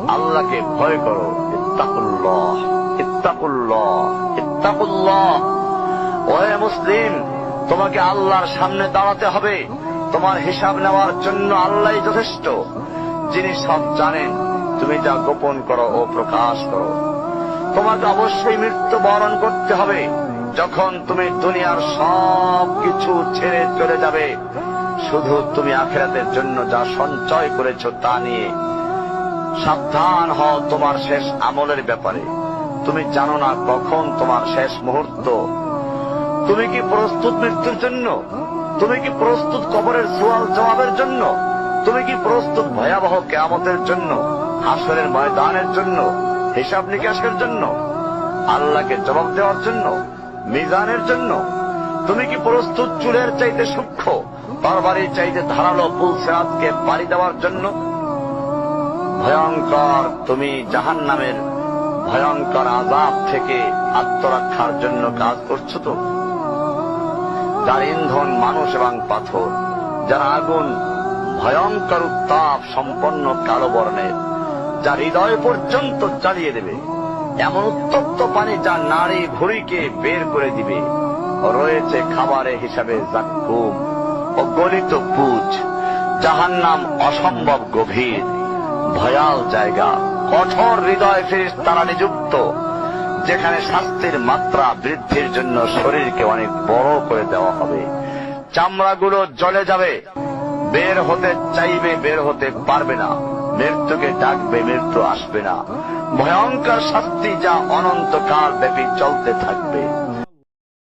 আল্লাহকে ভয় করো। ইত্তাকুল্লাহ, ইত্তাকুল্লাহ, ইত্তাকুল্লাহ। ওহে মুসলিম, তোমাকে আল্লাহর সামনে দাঁড়াতে হবে। তোমার হিসাব নেওয়ার জন্য আল্লাহই যথেষ্ট, যিনি সব জানেন। তুমি যা গোপন করো ও প্রকাশ করো। তোমাকে অবশ্যই মৃত্যু বরণ করতে হবে। যখন তুমি দুনিয়ার সব কিছু ছেড়ে চলে যাবে, শুধু তুমি আখিরাতের জন্য যা সঞ্চয় করেছ তা নিয়ে সাবধান হও তোমার শেষ আমলের ব্যাপারে। তুমি জানো না কখন তোমার শেষ মুহূর্ত। তুমি কি প্রস্তুত মৃত্যুর জন্য? তুমি কি প্রস্তুত কবরের সওয়াল জবাবের জন্য? তুমি কি প্রস্তুত ভয়াবহ কিয়ামতের জন্য, হাসরের ময়দানের জন্য, হিসাব নিকাশের জন্য, আল্লাহকে জবাব দেওয়ার জন্য, মিজানের জন্য? তুমি কি প্রস্তুত চুলের চাইতে সূক্ষ্ম, তরবারির চাইতে ধারালো পুল সিরাতকে পাড়ি দেওয়ার জন্য? ভয়ঙ্কর তুমি জাহান্নামের ভয়ঙ্কর আযাব থেকে আত্মরক্ষার জন্য কাজ করছো তো? যার ইন্ধন মানুষ এবং পাথর, যার আগুন ভয়ঙ্কর উত্তাপ সম্পন্ন কালো বর্ণের, যা হৃদয় পর্যন্ত জ্বালিয়ে দেবে, এমন উত্তপ্ত পানি যা নাড়ি ভুঁড়িকে বের করে দিবে। রয়েছে খাবারের হিসাবে জাক্কুম ও গলিত পুঁজ। জাহান্নাম অসম্ভব গভীর, ভয়াল জায়গা। কঠোর হৃদয় ফেরেশতারা নিযুক্ত, যেখানে শাস্তির মাত্রা বৃদ্ধির জন্য শরীরকে অনেক বড় করে দেওয়া হবে। চামড়াগুলো জ্বলে যাবে, বের হতে চাইবে, বের হতে পারবে না। মৃত্যুকে ডাকবে, মৃত্যু আসবে না। ভয়ঙ্কর শাস্তি যা অনন্তকাল ব্যাপী চলতে থাকবে।